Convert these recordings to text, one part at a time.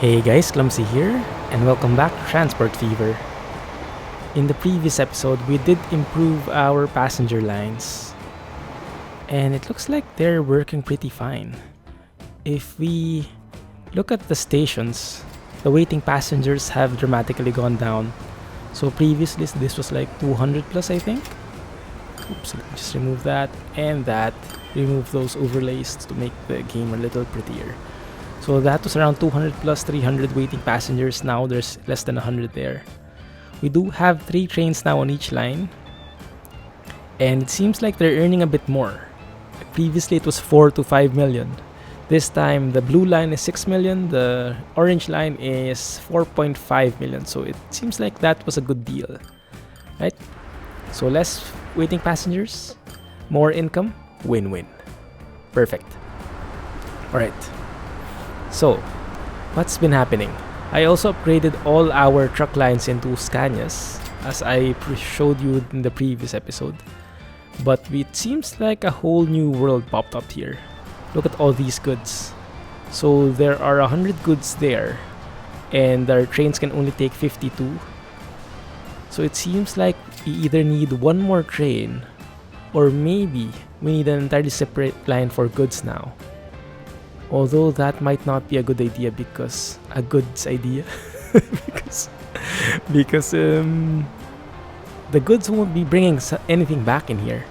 Hey guys, Clumsy here, and welcome back to Transport Fever. In the previous episode, we did improve our passenger lines, and it looks like they're working pretty fine. If we look at the stations, the waiting passengers have dramatically gone down. So previously, this was like 200 plus, I think. Oops, let me just remove that and that. Remove those overlays to make the game a little prettier. So that was around 200 plus 300 waiting passengers. Now there's less than 100 there. We do have 3 trains now on each line, and it seems like they're earning a bit more. Previously it was 4 to 5 million. This time the blue line is 6 million, the orange line is 4.5 million. So it seems like that was a good deal, right? So less waiting passengers, more income, win-win. Perfect. Alright. So, what's been happening? I also upgraded all our truck lines into Scanias, as I showed you in the previous episode. But it seems like a whole new world popped up here. Look at all these goods. So there are 100 goods there, and our trains can only take 52. So it seems like we either need one more train, or maybe we need an entirely separate line for goods now. Although that might not be a good idea because because the goods won't be bringing anything back in here.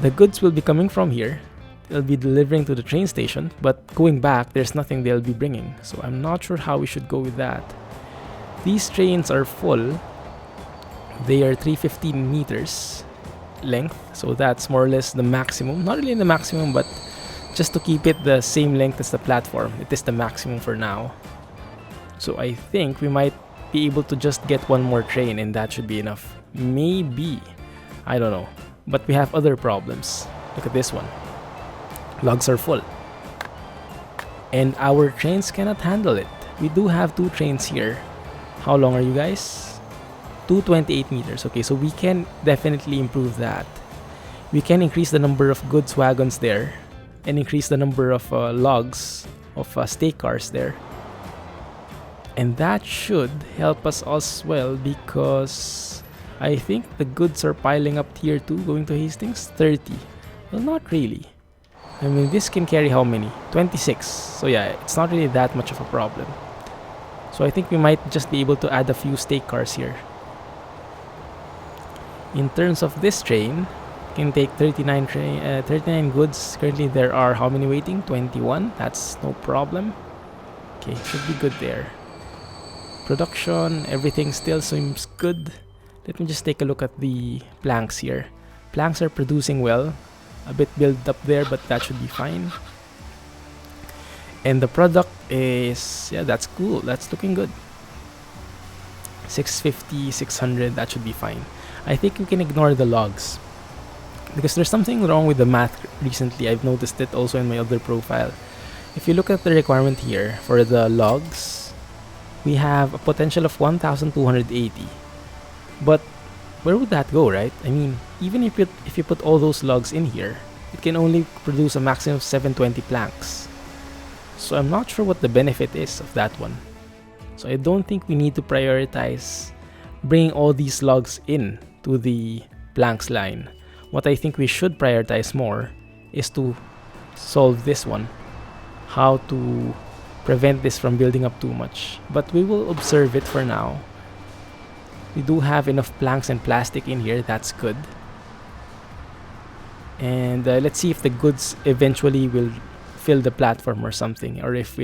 The goods will be coming from here. They'll be delivering to the train station, but going back, there's nothing they'll be bringing. So I'm not sure how we should go with that. These trains are full. They are 315 meters length, so that's more or less the maximum. Not really the maximum, but just to keep it the same length as the platform, it is the maximum for now. So I think we might be able to just get one more train and that should be enough. Maybe. I don't know. But we have other problems. Look at this one. Lugs are full. And our trains cannot handle it. We do have 2 trains here. How long are you guys? 228 meters. Okay, so we can definitely improve that. We can increase the number of goods wagons there, and increase the number of logs of stake cars there. And that should help us as well, because I think the goods are piling up tier 2 going to Hastings. 30. Well, not really. I mean, this can carry how many? 26. So yeah, it's not really that much of a problem. So I think we might just be able to add a few stake cars here. In terms of this train, can take 39 goods. Currently there are how many waiting? 21. That's no problem. Okay, should be good there. Production, everything still seems good. Let me just take a look at the planks here. Planks are producing well. A bit built up there, but that should be fine. And the product is, yeah, that's cool. That's looking good. 650, 600, that should be fine. I think we can ignore the logs, because there's something wrong with the math recently. I've noticed it also in my other profile. If you look at the requirement here for the logs, we have a potential of 1,280. But where would that go, right? I mean, even if you put all those logs in here, it can only produce a maximum of 720 planks. So I'm not sure what the benefit is of that one. So I don't think we need to prioritize bringing all these logs in to the planks line. What I think we should prioritize more is to solve this one. How to prevent this from building up too much. But we will observe it for now. We do have enough planks and plastic in here. That's good. And let's see if the goods eventually will fill the platform or something, or if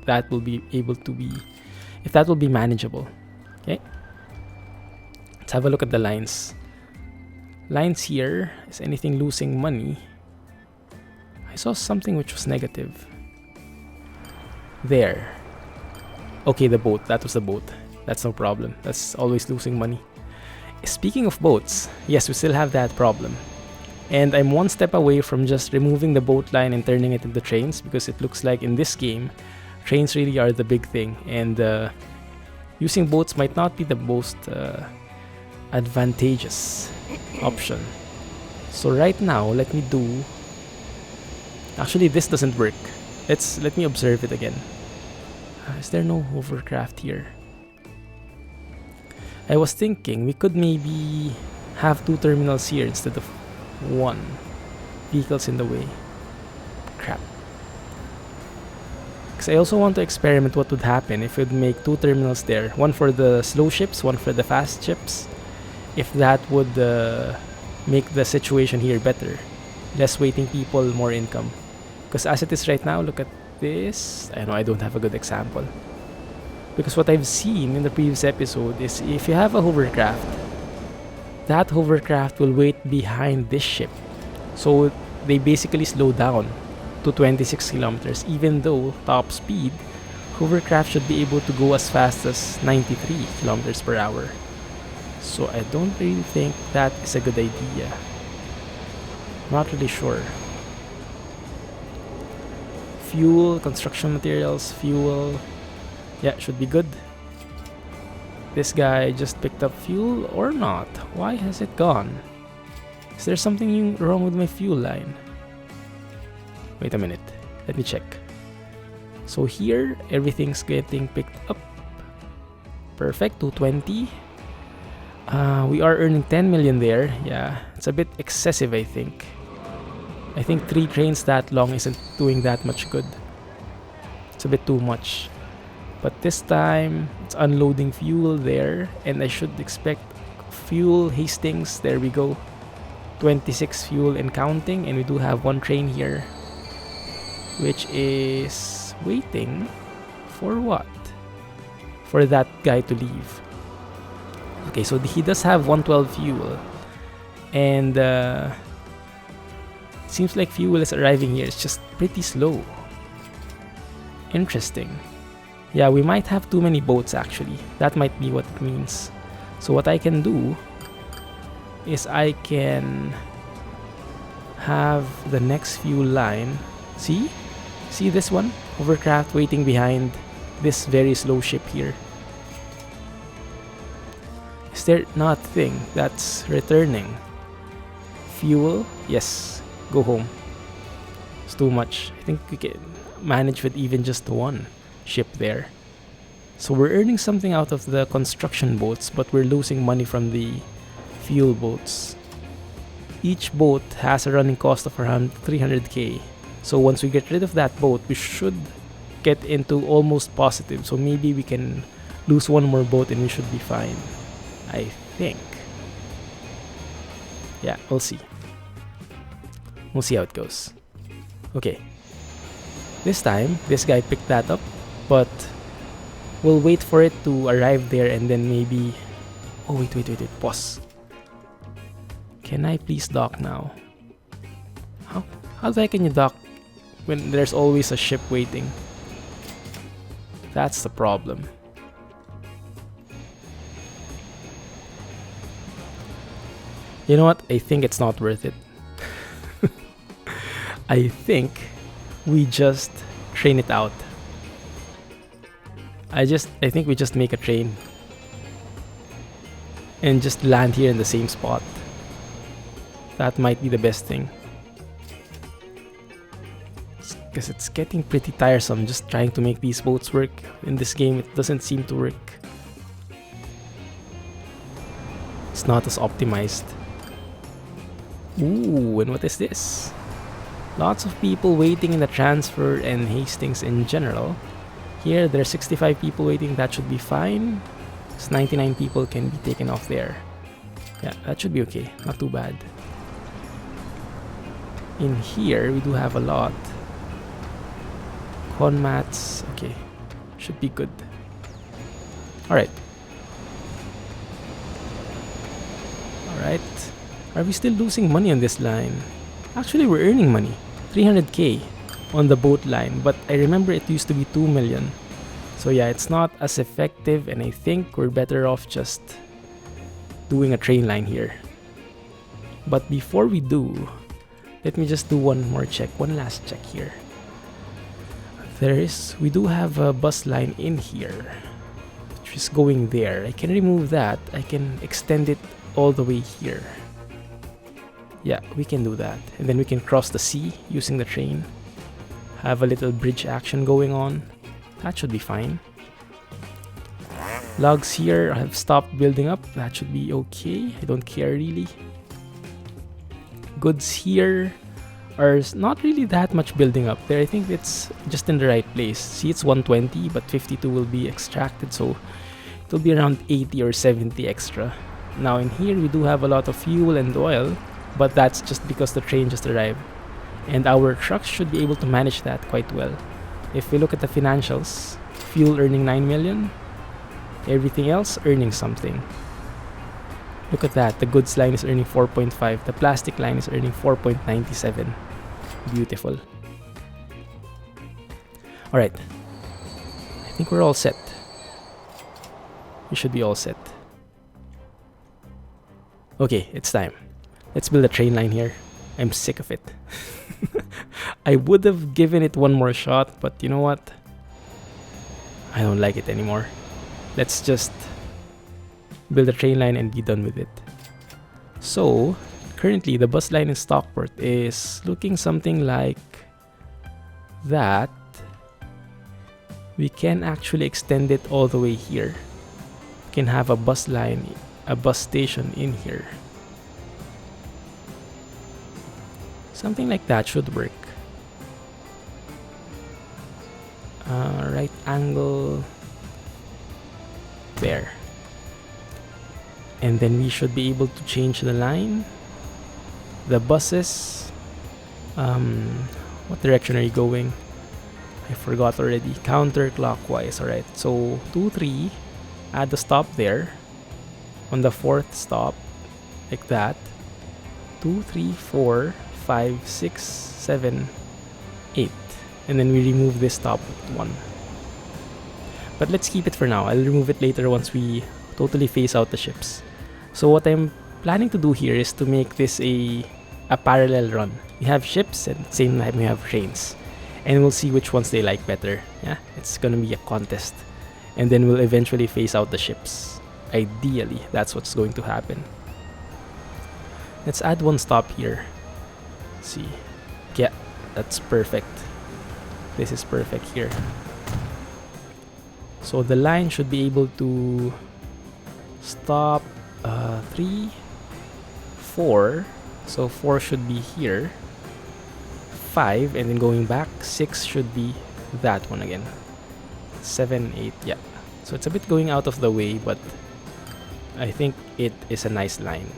that will be manageable. Okay. Let's have a look at the lines. Lines here, is anything losing money? I saw something which was negative. There. Okay, the boat. That was the boat. That's no problem. That's always losing money. Speaking of boats, yes, we still have that problem. And I'm one step away from just removing the boat line and turning it into trains, because it looks like in this game, trains really are the big thing. And using boats might not be the most advantageous option. So right now, let me do... Actually, this doesn't work. Let me observe it again. Is there no hovercraft here? I was thinking we could maybe have 2 terminals here instead of 1. Vehicles in the way. Crap. Because I also want to experiment what would happen if we'd make 2 terminals there. One for the slow ships, one for the fast ships. If that would make the situation here better. Less waiting people, more income. Because as it is right now, look at this. I know I don't have a good example. Because what I've seen in the previous episode is if you have a hovercraft, that hovercraft will wait behind this ship. So they basically slow down to 26 kilometers. Even though top speed, hovercraft should be able to go as fast as 93 kilometers per hour. So I don't really think that is a good idea. Not really sure. Fuel, construction materials, fuel. Yeah, should be good. This guy just picked up fuel or not? Why has it gone? Is there something wrong with my fuel line? Wait a minute. Let me check. So here, everything's getting picked up. Perfect, 220. We are earning 10 million there. Yeah, it's a bit excessive, I think. I think 3 trains that long isn't doing that much good. It's a bit too much. But this time, it's unloading fuel there. And I should expect fuel, Hastings. There we go. 26 fuel and counting. And we do have 1 train here. Which is waiting for what? For that guy to leave. Okay, so he does have 112 fuel. And seems like fuel is arriving here. It's just pretty slow. Interesting. Yeah, we might have too many boats actually. That might be what it means. So what I can do is I can have the next fuel line. See? See this one? Hovercraft waiting behind this very slow ship here. Is there not a thing that's returning? Fuel? Yes. Go home. It's too much. I think we can manage with even just 1 ship there. So we're earning something out of the construction boats, but we're losing money from the fuel boats. Each boat has a running cost of around 300k. So once we get rid of that boat, we should get into almost positive. So maybe we can lose 1 more boat and we should be fine. I think. Yeah, we'll see. We'll see how it goes. Okay. This time, this guy picked that up, but we'll wait for it to arrive there and then maybe... Oh, wait. Pause. Can I please dock now? How the heck can you dock when there's always a ship waiting? That's the problem. You know what? I think it's not worth it. I think we just train it out. I think we just make a train and just land here in the same spot. That might be the best thing. Because it's getting pretty tiresome just trying to make these boats work. In this game, it doesn't seem to work. It's not as optimized. Ooh, and what is this? Lots of people waiting in the transfer and Hastings in general. Here, there are 65 people waiting. That should be fine. 99 people can be taken off there. Yeah, that should be okay. Not too bad. In here, we do have a lot. Con mats. Okay. Should be good. Alright. Alright. Are we still losing money on this line? Actually, we're earning money. 300k on the boat line. But I remember it used to be 2 million. So yeah, it's not as effective. And I think we're better off just doing a train line here. But before we do, let me just do one more check. One last check here. We do have a bus line in here, which is going there. I can remove that. I can extend it all the way here. Yeah, we can do that. And then we can cross the sea using the train. Have a little bridge action going on. That should be fine. Logs here have stopped building up. That should be okay. I don't care really. Goods here are not really that much building up there. I think it's just in the right place. See, it's 120, but 52 will be extracted, so it'll be around 80 or 70 extra. Now in here we do have a lot of fuel and oil, but that's just because the train just arrived. And our trucks should be able to manage that quite well. If we look at the financials, fuel earning 9 million, everything else earning something. Look at that, the goods line is earning 4.5, the plastic line is earning 4.97. Beautiful. Alright, I think we're all set. We should be all set. Okay, it's time. Let's build a train line here. I'm sick of it. I would have given it one more shot, but you know what? I don't like it anymore. Let's just build a train line and be done with it. So, currently the bus line in Stockport is looking something like that. We can actually extend it all the way here. We can have a bus line, a bus station in here. Something like that should work. Right angle there. And then we should be able to change the line. The buses. What direction are you going? I forgot already. Counterclockwise. Alright. So 2, 3. Add the stop there. On the 4th stop. Like that. 2, 3, 4, 5, 6, 7, 8. And then we remove this stop with 1. But let's keep it for now. I'll remove it later once we totally phase out the ships. So what I'm planning to do here is to make this a parallel run. We have ships and at the same time we have trains. And we'll see which ones they like better. Yeah, it's gonna be a contest. And then we'll eventually phase out the ships. Ideally, that's what's going to happen. Let's add 1 stop here. Let's see. Yeah, that's perfect. This is perfect here. So the line should be able to stop 3, 4. So 4 should be here. 5, and then going back, 6 should be that one again. 7, 8, yeah. So it's a bit going out of the way, but I think it is a nice line.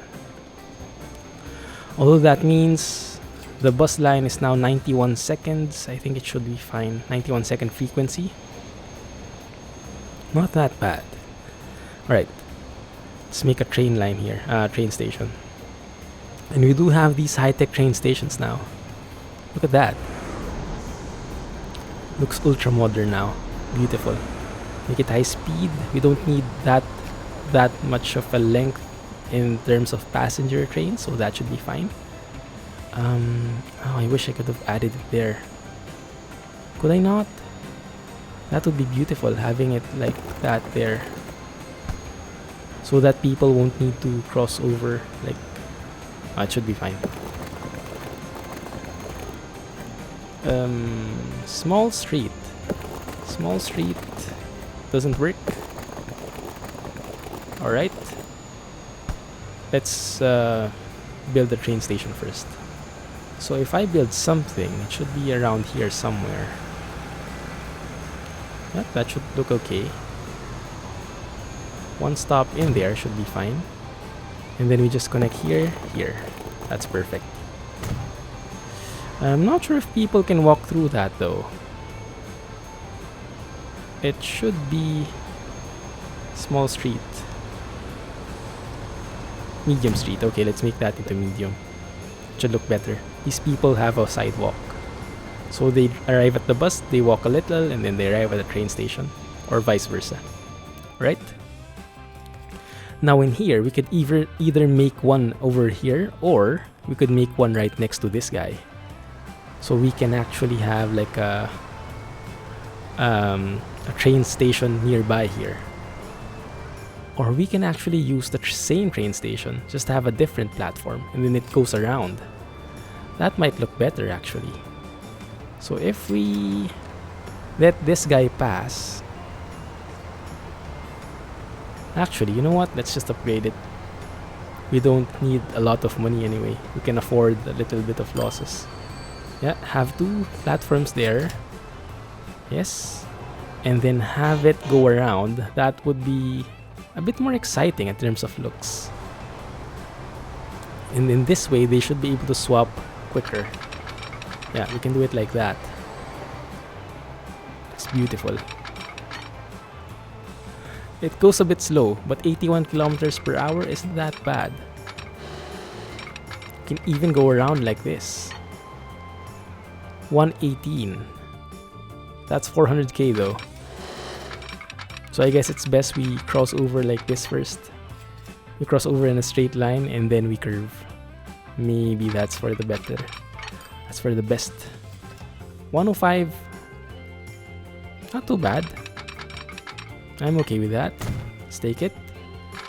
Although that means the bus line is now 91 seconds. I think it should be fine. 91 second frequency. Not that bad. Alright. Let's make a train line here. Train station. And we do have these high-tech train stations now. Look at that. Looks ultra modern now. Beautiful. Make it high speed. We don't need that much of a length in terms of passenger trains, so that should be fine. Oh, I wish I could have added it there. Could I not? That would be beautiful, having it like that there. So that people won't need to cross over. Like, it should be fine. Small street. Small street doesn't work. Alright. Let's build the train station first. So if I build something, it should be around here somewhere. Yep, that should look okay. 1 stop in there should be fine. And then we just connect here, here. That's perfect. I'm not sure if people can walk through that though. It should be small street. Medium street. Okay, let's make that into medium. Should look better. These people have a sidewalk. So they arrive at the bus, they walk a little, and then they arrive at the train station. Or vice versa. Right? Now in here, we could either make one over here, or we could make one right next to this guy. So we can actually have like a train station nearby here. Or we can actually use the same train station, just have a different platform, and then it goes around. That might look better actually. So if we let this guy pass. Actually, you know what? Let's just upgrade it. We don't need a lot of money anyway. We can afford a little bit of losses. Yeah, have 2 platforms there. Yes. And then have it go around. That would be a bit more exciting in terms of looks. And in this way, they should be able to swap quicker. Yeah, we can do it like that. It's beautiful. It goes a bit slow, but 81 kilometers per hour isn't that bad. You can even go around like this. 118. That's 400k though. So I guess it's best we cross over like this first. We cross over in a straight line and then we curve. Maybe that's for the better. That's for the best. 105. Not too bad. I'm okay with that. Let's take it.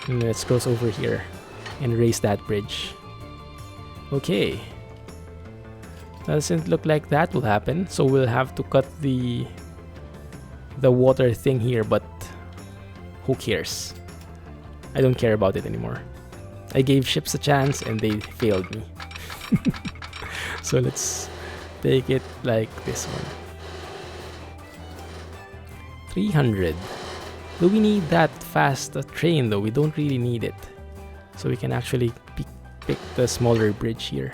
And let's cross over here and raise that bridge. Okay. Doesn't look like that will happen, so we'll have to cut the water thing here, but who cares? I don't care about it anymore. I gave ships a chance and they failed me. So let's take it like this one. 300. Do we need that fast a train though? We don't really need it. So we can actually pick the smaller bridge here.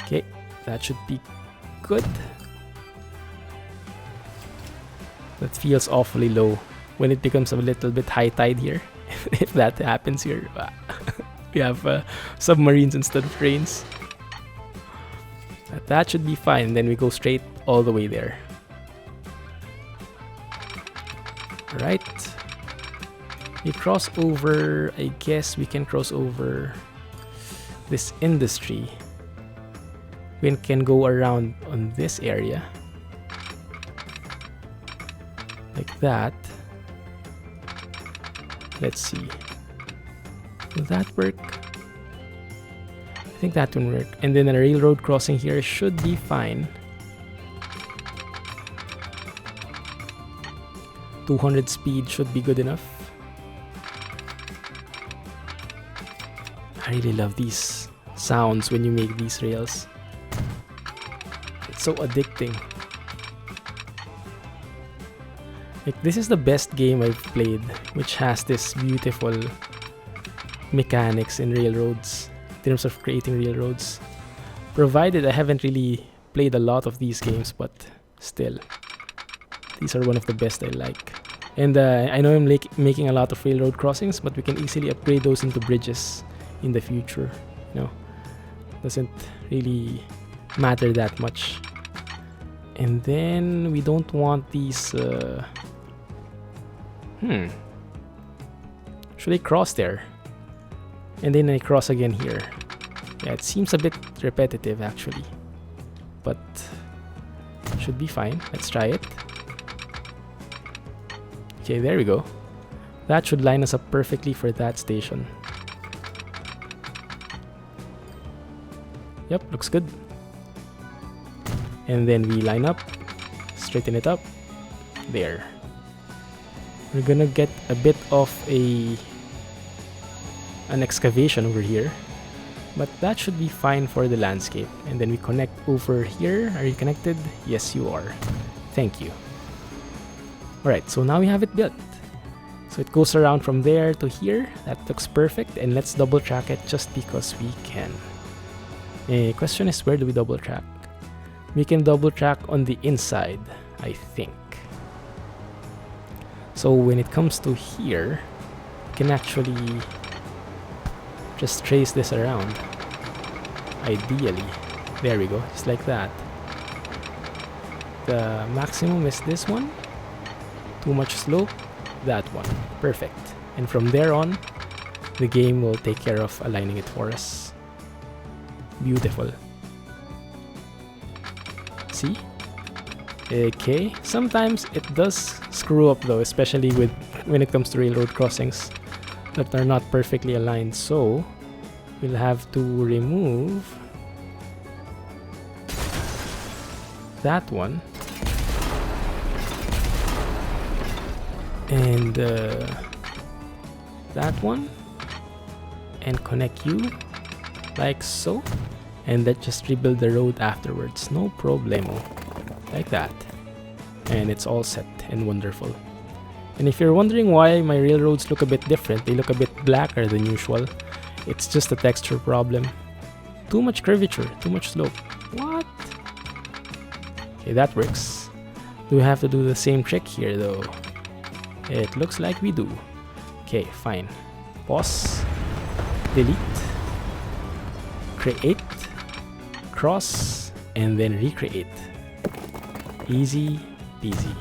Okay, that should be good. That feels awfully low when it becomes a little bit high tide here. If that happens here, we have submarines instead of trains. But that should be fine. Then we go straight all the way there. Right. We cross over. I guess we can cross over this industry. We can go around on this area like that. Let's see. Will that work? I think that will work. And then a railroad crossing here should be fine. 200 speed should be good enough. I really love these sounds when you make these rails. It's so addicting. Like, this is the best game I've played, which has this beautiful mechanics in railroads, in terms of creating railroads. Provided I haven't really played a lot of these games, but still, these are one of the best I like. And I know I'm making a lot of railroad crossings, but we can easily upgrade those into bridges in the future. You know, doesn't really matter that much. And then we don't want these. Should I cross there? And then I cross again here. Yeah, it seems a bit repetitive actually, but should be fine. Let's try it. Okay, there we go. That should line us up perfectly for that station. Yep, looks good. And then we line up, straighten it up. There. We're gonna get a bit of an excavation over here, but that should be fine for the landscape. And then we connect over here. Are you connected? Yes, you are. Thank you. Alright, so now we have it built. So it goes around from there to here. That looks perfect. And let's double track it just because we can. The question is, where do we double track? We can double track on the inside, I think. So when it comes to here, we can actually just trace this around. Ideally. There we go, just like that. The maximum is this one. Too much slope, that one. Perfect. And from there on, the game will take care of aligning it for us. Beautiful. See? Okay, sometimes it does screw up though, especially when it comes to railroad crossings that are not perfectly aligned. So we'll have to remove that one and that one, and connect you like so, and then just rebuild the road afterwards, no problemo, like that, and it's all set and wonderful. And if you're wondering why my railroads look a bit different, they look a bit blacker than usual, it's just a texture problem. Too much curvature, too much slope. What? Okay, that works. Do we have to do the same trick here though? It looks like we do. Okay, fine. Pause, delete, create, cross, and then recreate. Easy peasy.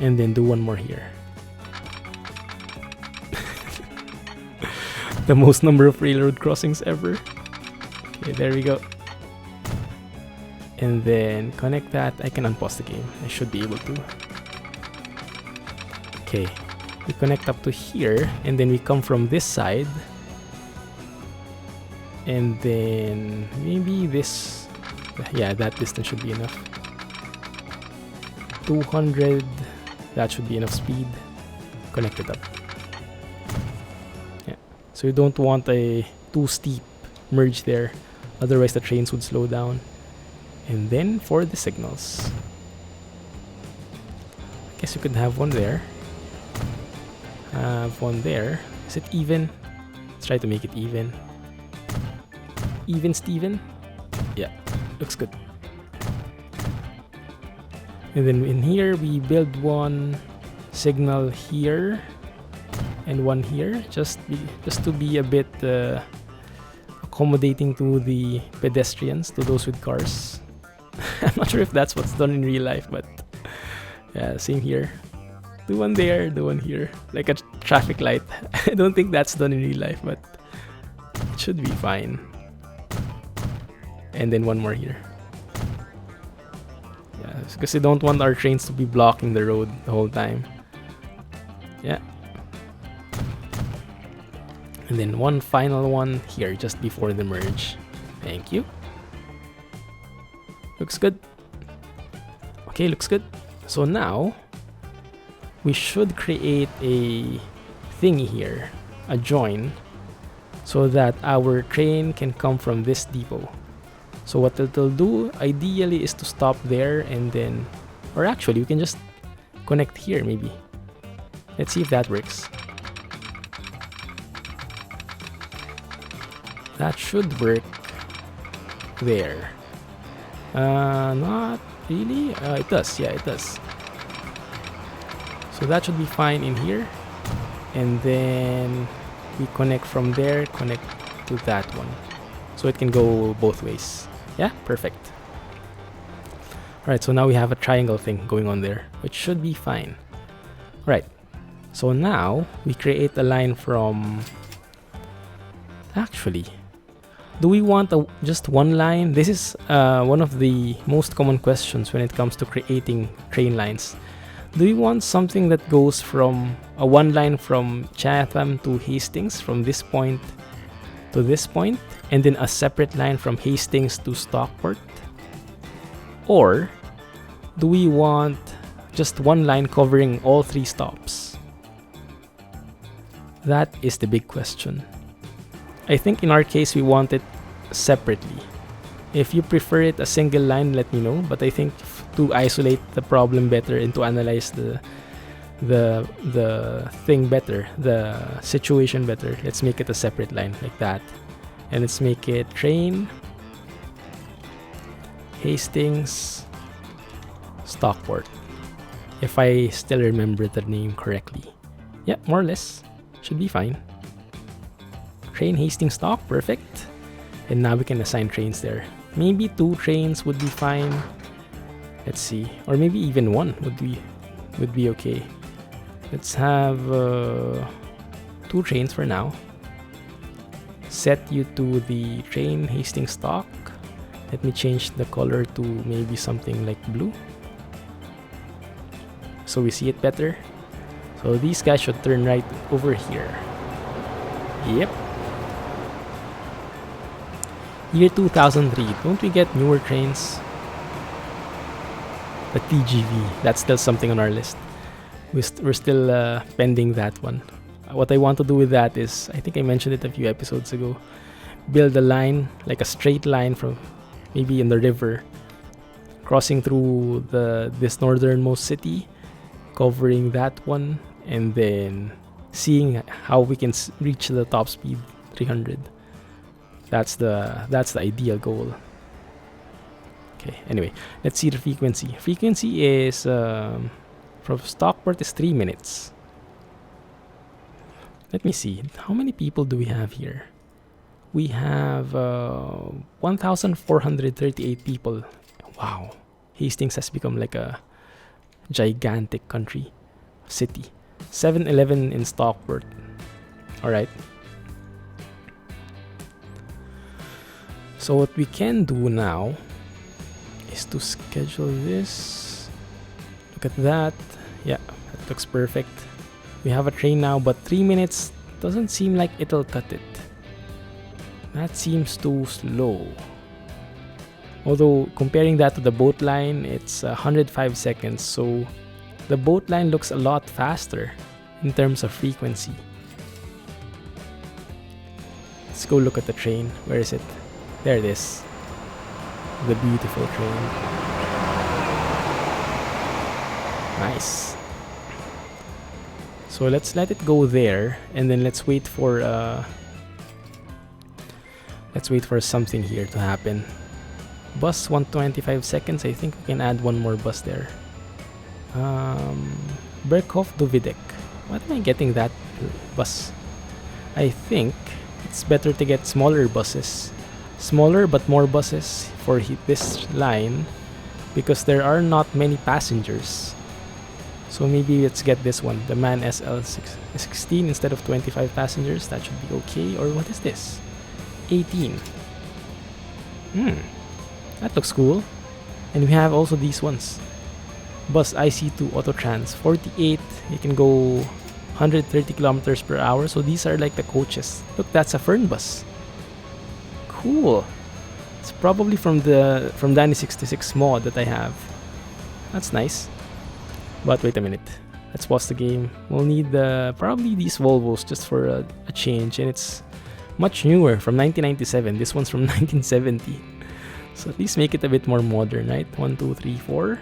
And then do one more here. The most number of railroad crossings ever. Okay, there we go. And then connect that. I can unpause the game. I should be able to. Okay, we connect up to here, and then we come from this side. And then maybe this. Yeah, that distance should be enough. 200. That should be enough speed. Connect it up. Yeah. So you don't want a too steep merge there. Otherwise the trains would slow down. And then for the signals. I guess you could have one there. Have one there. Is it even? Let's try to make it even. Even Steven? Yeah. Looks good. And then in here we build one signal here and one here, just to be a bit accommodating to the pedestrians, to those with cars. I'm not sure if that's what's done in real life, but yeah, same here. Do one there, do one here, like a traffic light. I don't think that's done in real life, but it should be fine. And then one more here. Because we don't want our trains to be blocking the road the whole time. Yeah. And then one final one here just before the merge. Thank you. Looks good. Okay, looks good. So now we should create a thingy here, a join, so that our train can come from this depot. So what it'll do ideally is to stop there, and then, or actually we can just connect here maybe. Let's see if that works. That should work there. Not really. It does. Yeah, it does. So that should be fine in here. And then we connect from there, connect to that one. So it can go both ways. Yeah, perfect. Alright, so now we have a triangle thing going on there, which should be fine. Alright, so now we create a line from... Actually, do we want just one line? This is one of the most common questions when it comes to creating train lines. Do we want something that goes from a one line from Chatham to Hastings, from this point to this point, and then a separate line from Hastings to Stockport? Or do we want just one line covering all three stops? That is the big question. I think in our case we want it separately. If you prefer it a single line, let me know, but I think to isolate the problem better and to analyze the thing better, the situation better, let's make it a separate line like that. And let's make it train Hastings Stockport, if I still remember the name correctly. Yeah, more or less should be fine. Train Hastings Stock, perfect. And now we can assign trains there. Maybe 2 trains would be fine. Let's see, or maybe even 1 would be okay. Let's have 2 trains for now. Set you to the train Hastings Stock. Let me change the color to maybe something like blue, so we see it better. So these guys should turn right over here. Yep. Year 2003. Don't we get newer trains? The TGV. That's still something on our list. We're still pending that one. What I want to do with that is, I think I mentioned it a few episodes ago, build a line, like a straight line from maybe in the river, crossing through this northernmost city, covering that one, and then seeing how we can reach the top speed 300. That's the ideal goal. Okay, anyway, let's see the frequency. Frequency is from Stockport is 3 minutes. Let me see. How many people do we have here? We have 1,438 people. Wow. Hastings has become like a gigantic city. 7-Eleven in Stockport. Alright. So what we can do now is to schedule this. Look at that. Yeah, that looks perfect. We have a train now, but 3 minutes doesn't seem like it'll cut it. That seems too slow. Although comparing that to the boat line, it's 105 seconds, so the boat line looks a lot faster in terms of frequency. Let's go look at the train. Where is it? There it is. The beautiful train. Nice. So let's let it go there, and then let's wait for something here to happen. Bus 125 seconds. I think we can add one more bus there. Berkhof Dovidek. Why am I getting that bus? I think it's better to get smaller buses. Smaller but more buses for this line, because there are not many passengers. So maybe let's get this one, the MAN SL16 instead of 25 passengers. That should be okay. Or what is this? 18. That looks cool. And we have also these ones. Bus IC2 Autotrans 48. You can go 130 kilometers per hour. So these are like the coaches. Look, that's a Fern bus. Cool. It's probably from Danny 66 mod that I have. That's nice. But wait a minute. Let's pause the game. We'll need probably these Volvos just for a change. And it's much newer, from 1997. This one's from 1970. So at least make it a bit more modern, right? 1, 2, 3, 4.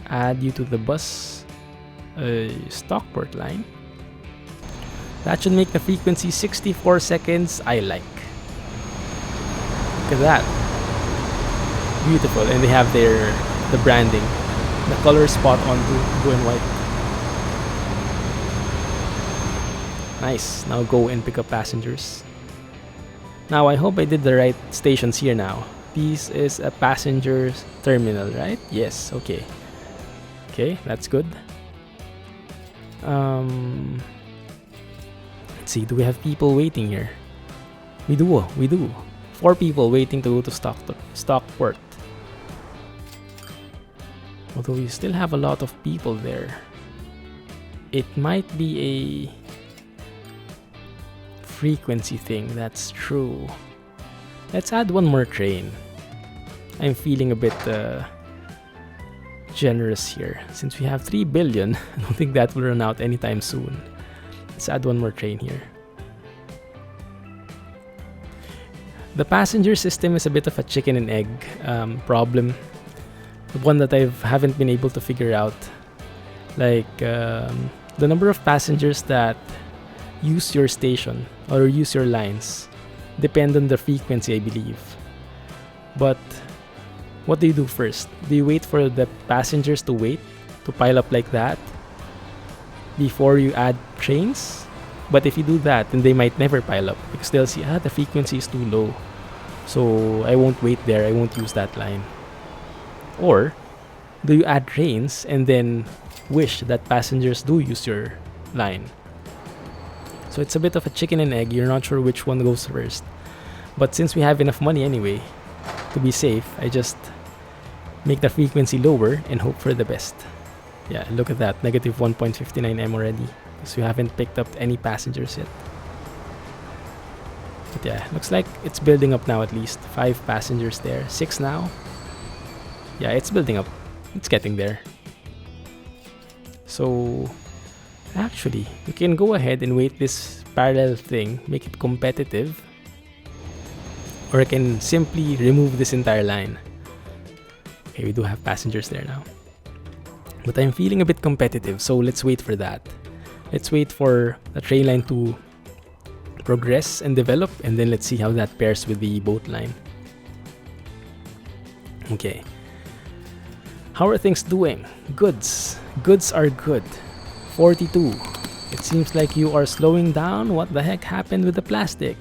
Add you to the bus Stockport line. That should make the frequency 64 seconds. I like. Look at that. Beautiful. And they have the branding. The color spot on blue and white. Nice. Now go and pick up passengers. Now I hope I did the right stations here now. This is a passenger terminal, right? Yes, okay. Okay, that's good. Let's see, do we have people waiting here? We do. 4 people waiting to go to Stockport. Although we still have a lot of people there. It might be a frequency thing, that's true. Let's add one more train. I'm feeling a bit generous here. Since we have 3 billion, I don't think that will run out anytime soon. Let's add one more train here. The passenger system is a bit of a chicken and egg problem. One that I haven't been able to figure out. Like the number of passengers that use your station or use your lines depend on the frequency, I believe. But what do you do first? Do you wait for the passengers to wait to pile up like that before you add trains? But if you do that, then they might never pile up because they'll see, the frequency is too low, so I won't wait there, I won't use that line. Or do you add trains and then wish that passengers do use your line? So it's a bit of a chicken and egg. You're not sure which one goes first. But since we have enough money anyway, to be safe, I just make the frequency lower and hope for the best. Yeah, look at that, negative 1.59 M already, because we haven't picked up any passengers yet. But yeah, looks like it's building up now at least. 5 passengers there, 6 now. Yeah, it's building up. It's getting there. So Actually, we can go ahead and weight this parallel thing, make it competitive. Or I can simply remove this entire line. Okay, we do have passengers there now. But I'm feeling a bit competitive, so let's wait for that. Let's wait for the train line to progress and develop, and then let's see how that pairs with the boat line. Okay. How are things doing? Goods. Goods are good. 42. It seems like you are slowing down. What the heck happened with the plastic?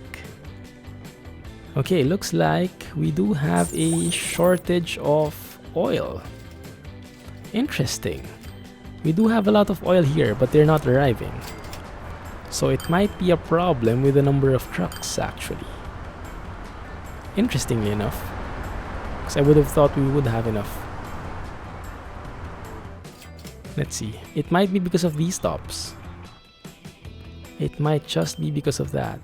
Okay, looks like we do have a shortage of oil. Interesting. We do have a lot of oil here, but they're not arriving. So it might be a problem with the number of trucks, actually. Interestingly enough. Because I would have thought we would have enough. Let's see. It might be because of these stops. It might just be because of that.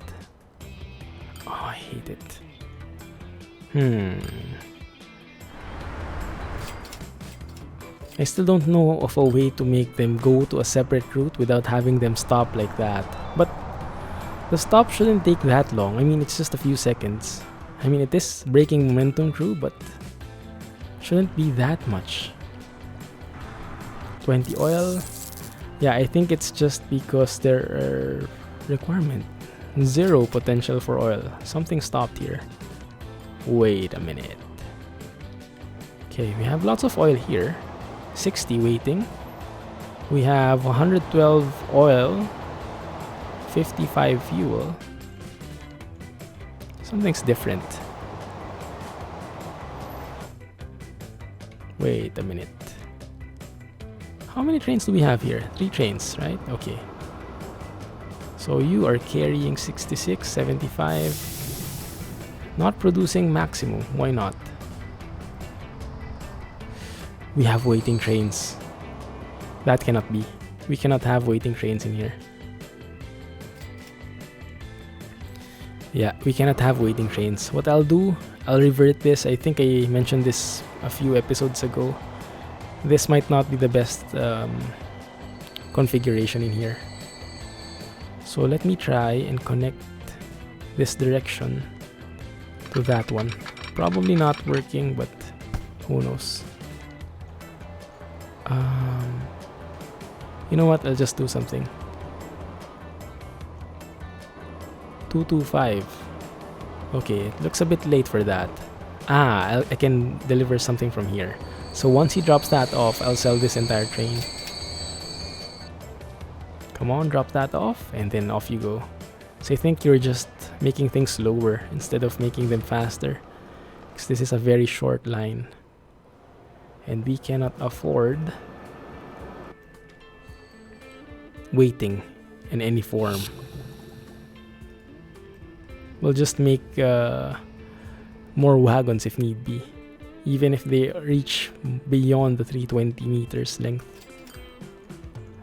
Oh, I hate it. I still don't know of a way to make them go to a separate route without having them stop like that. But the stop shouldn't take that long. I mean, it's just a few seconds. I mean, it is breaking momentum true, but shouldn't be that much. 20 oil. Yeah, I think it's just because there are requirement. 0 potential for oil. Something stopped here. Wait a minute. Okay, we have lots of oil here. 60 waiting. We have 112 oil. 55 fuel. Something's different. Wait a minute. How many trains do we have here? 3 trains, right? Okay. So you are carrying 66, 75. Not producing maximum. Why not? We have waiting trains. That cannot be. We cannot have waiting trains in here. Yeah, we cannot have waiting trains. What I'll do, I'll revert this. I think I mentioned this a few episodes ago. This might not be the best configuration in here. So let me try and connect this direction to that one. Probably not working, but who knows. You know what? I'll just do something. 225. Okay, it looks a bit late for that. I can deliver something from here. So once he drops that off, I'll sell this entire train. Come on, drop that off, and then off you go. So I think you're just making things slower instead of making them faster. Because this is a very short line. And we cannot afford waiting in any form. We'll just make more wagons if need be, even if they reach beyond the 320 meters length.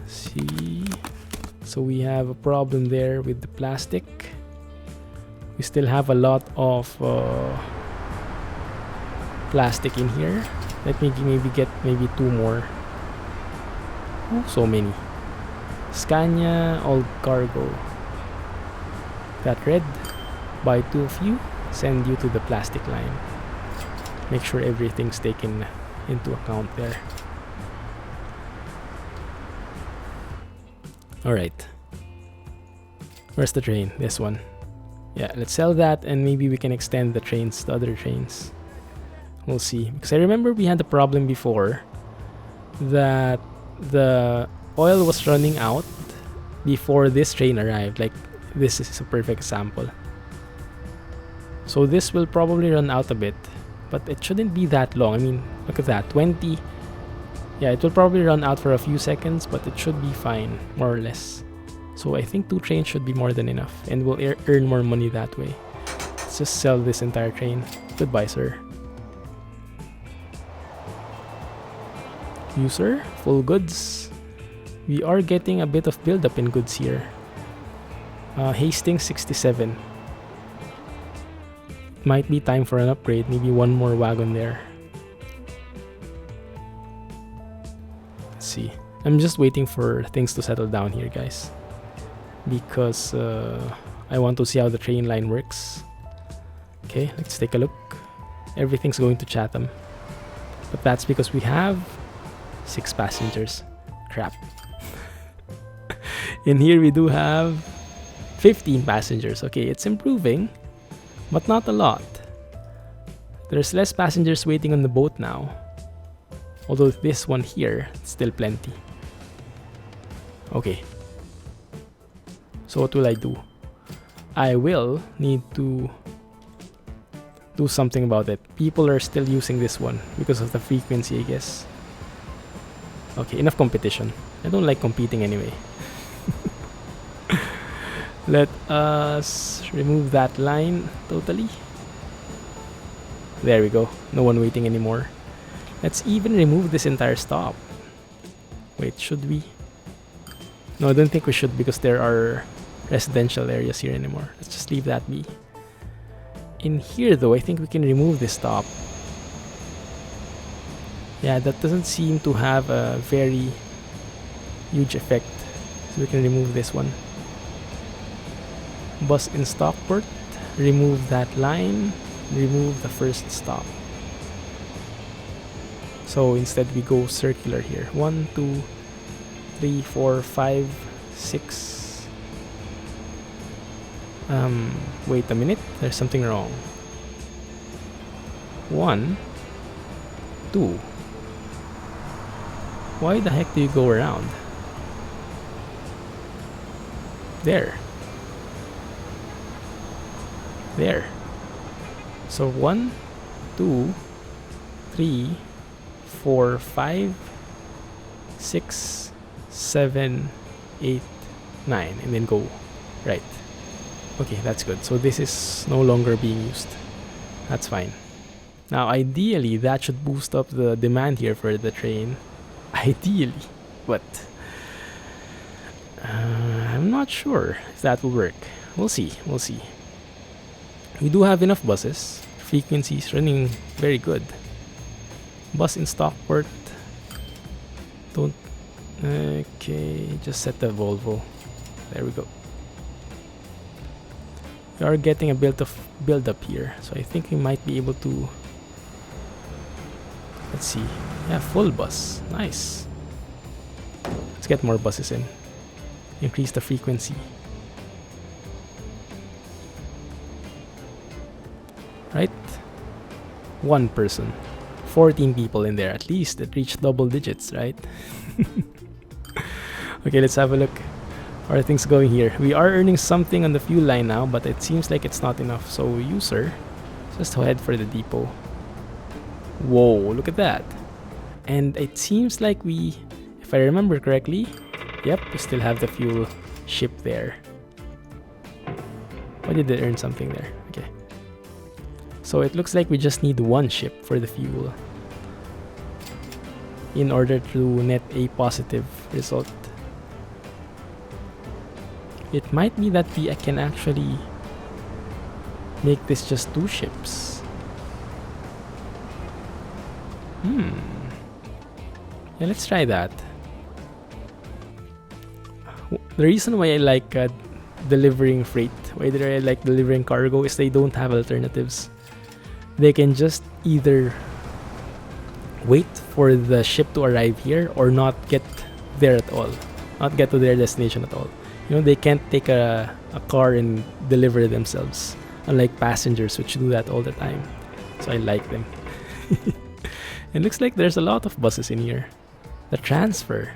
See, so we have a problem there with the plastic. We still have a lot of plastic in here. Let me maybe get 2 more. Oh, so many. Scania, all cargo. That red. Buy 2 of you. Send you to the plastic line. Make sure everything's taken into account there. Alright. Where's the train? This one. Yeah, let's sell that and maybe we can extend the trains, the other trains. We'll see. Because I remember we had a problem before that the oil was running out before this train arrived. Like, this is a perfect example. So this will probably run out a bit, but it shouldn't be that long. I mean, look at that, 20. Yeah, it will probably run out for a few seconds, but it should be fine, more or less. So I think 2 trains should be more than enough, and we'll earn more money that way. Let's just sell this entire train. Goodbye, sir. User, full goods. We are getting a bit of build-up in goods here. Hastings 67. Might be time for an upgrade, maybe 1 more wagon there. Let's see. I'm just waiting for things to settle down here, guys, because I want to see how the train line works. Okay, let's take a look. Everything's going to Chatham, but that's because we have 6 passengers. Crap. In here we do have 15 passengers. Okay, it's improving, but not a lot. There's less passengers waiting on the boat now, although this one here, still plenty. Okay, so what will I do? I will need to do something about it. People are still using this one because of the frequency, I guess. Okay, enough competition. I don't like competing anyway. Let us remove that line totally. There we go. No one waiting anymore. Let's even remove this entire stop. Wait, should we? No, I don't think we should, because there are residential areas here anymore. Let's just leave that be. In here though, I think we can remove this stop. Yeah, that doesn't seem to have a very huge effect. So we can remove this one. Bus in Stockport. Remove that line. Remove the first stop. So instead we go circular here. 1, 2, 3, 4, 5, 6. Wait a minute. There's something wrong. 1, 2. Why the heck do you go around? There. There. So 1, 2, 3, 4, 5, 6, 7, 8, 9, and then go right. Okay, that's good. So this is no longer being used. That's fine. Now ideally that should boost up the demand here for the train. Ideally, but I'm not sure if that will work. We'll see. We'll see. We do have enough buses. Frequency is running very good. Bus in Stockport. Don't. Okay, just set the Volvo. There we go. We are getting a build up here, so I think we might be able to. Let's see. Yeah, full bus. Nice. Let's get more buses in. Increase the frequency. Right? 1 person. 14 people in there. At least it reached double digits, right? Okay, let's have a look. How are things going here? We are earning something on the fuel line now, but it seems like it's not enough. So, user, just head for the depot. Whoa, look at that. And it seems like we, if I remember correctly, yep, we still have the fuel ship there. Why did they earn something there? Okay. So it looks like we just need 1 ship for the fuel in order to net a positive result. It might be that I can actually make this just 2 ships. Yeah, let's try that. The reason why I like delivering freight, why I like delivering cargo, is they don't have alternatives. They can just either wait for the ship to arrive here or not get there at all, not get to their destination at all. You know, they can't take a car and deliver themselves, unlike passengers which do that all the time. So I like them. It looks like there's a lot of buses in here. The transfer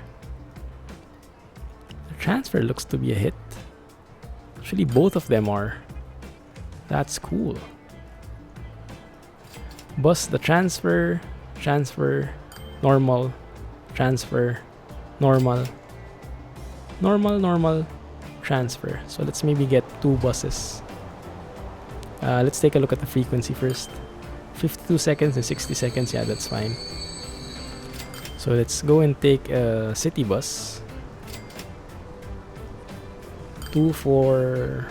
looks to be a hit. Actually, both of them are. That's cool. Bus, the transfer, normal, transfer, normal, transfer. So let's maybe get 2 buses. Let's take a look at the frequency first. 52 seconds and 60 seconds. Yeah, that's fine. So let's go and take a city bus. 2 for...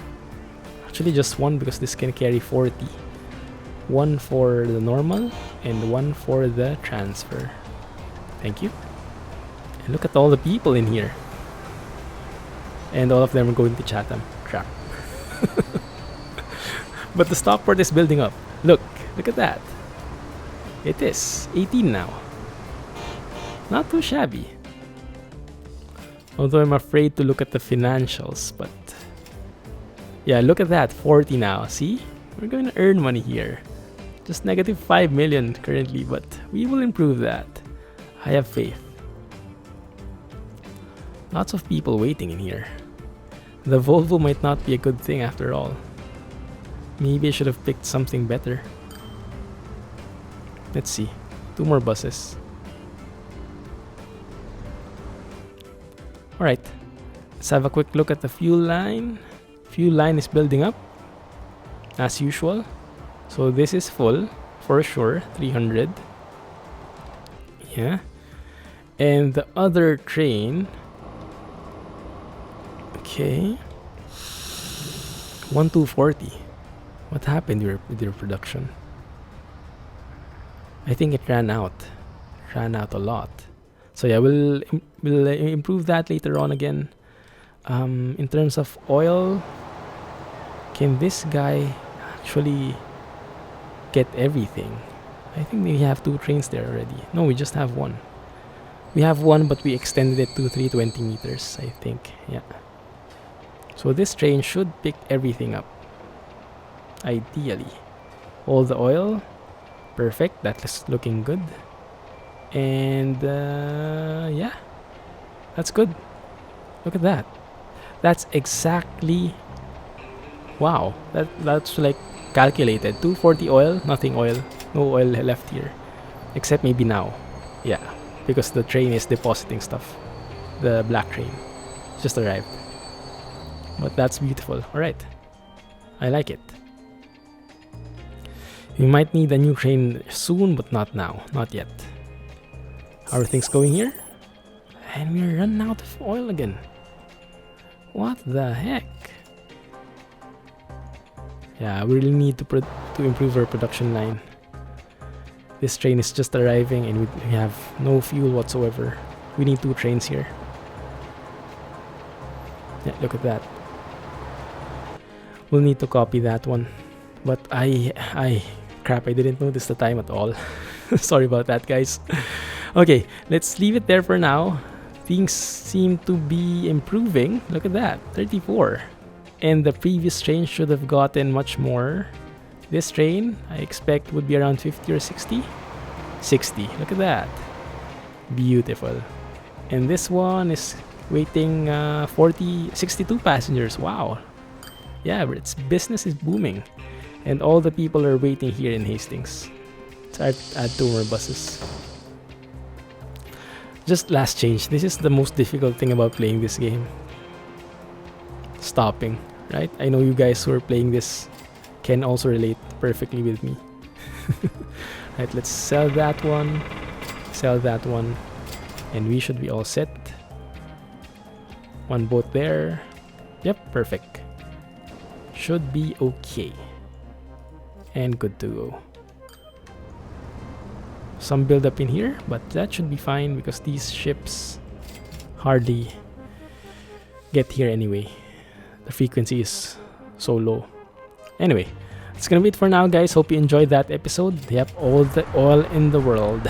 Actually just 1 because this can carry 40. 1 for the normal and 1 for the transfer. Thank you. And look at all the people in here. And all of them are going to Chatham. Crap. But the Stockport is building up. Look at that. It is 18 now. Not too shabby. Although I'm afraid to look at the financials, but yeah, look at that, 40 now. See? We're going to earn money here. Just negative 5 million currently, but we will improve that. I have faith. Lots of people waiting in here. The Volvo might not be a good thing after all. Maybe I should have picked something better. Let's see. 2 more buses. Alright. Let's have a quick look at the fuel line. Fuel line is building up. As usual. So this is full. For sure. 300. Yeah. And the other train... Okay. 1240. What happened with your production? I think it ran out. Ran out a lot. So yeah, we'll improve that later on again. In terms of oil, can this guy actually get everything? I think we have 2 trains there already. No, we just have 1. We have 1, but we extended it to 320 meters, I think. Yeah. So this train should pick everything up. Ideally. All the oil. Perfect. That's looking good. And yeah. That's good. Look at that. That's exactly... Wow. That's like calculated. 240 oil. Nothing oil. No oil left here. Except maybe now. Yeah. Because the train is depositing stuff. The black train. Just arrived. But that's beautiful. Alright. I like it. We might need a new train soon, but not now. Not yet. How are things going here? And we're running out of oil again. What the heck? Yeah, we really need to improve our production line. This train is just arriving and we have no fuel whatsoever. We need 2 trains here. Yeah, look at that. We'll need to copy that one. But crap, I didn't notice the time at all. Sorry about that, guys. Okay, let's leave it there for now. Things seem to be improving. Look at that, 34. And the previous train should have gotten much more. This train, I expect, would be around 50 or 60. 60, look at that. Beautiful. And this one is waiting 62 passengers. Wow. Yeah, its business is booming. And all the people are waiting here in Hastings. Let's add 2 more buses. Just last change. This is the most difficult thing about playing this game. Stopping, right? I know you guys who are playing this can also relate perfectly with me. Right, let's sell that one. Sell that one. And we should be all set. 1 boat there. Yep, perfect. Should be okay. And good to go. Some build up in here, but that should be fine because these ships hardly get here anyway. The frequency is so low. Anyway, it's gonna be it for now, guys. Hope you enjoyed that episode. Yep, all the oil in the world.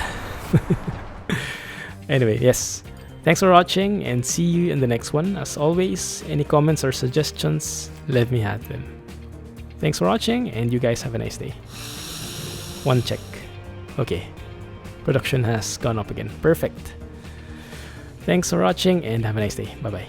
Anyway, yes. Thanks for watching and see you in the next one. As always, any comments or suggestions, let me have them. Thanks for watching and you guys have a nice day. 1 check. Okay. Production has gone up again. Perfect. Thanks for watching and have a nice day. Bye-bye.